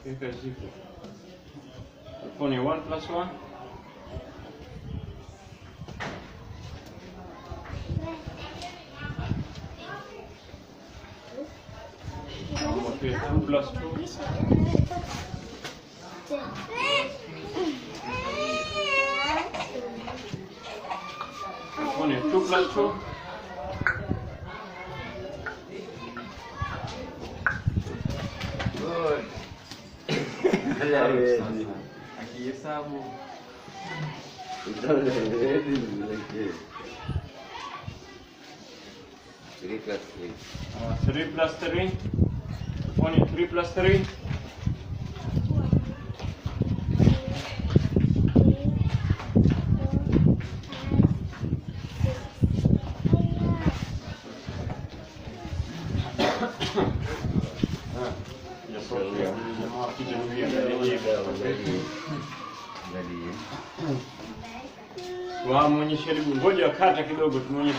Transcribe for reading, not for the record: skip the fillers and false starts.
Weka ziko. Tufanye 1 plus 1. Okay, 2 plus 2. Tufanye 2 plus 2. Good. Akihesabu. Unaona ready nileke. 3 plus 3. 3 plus 3. Tufanye 3 plus 3. Muonyeshe, ngoja kata kidogo tumuonyeshe.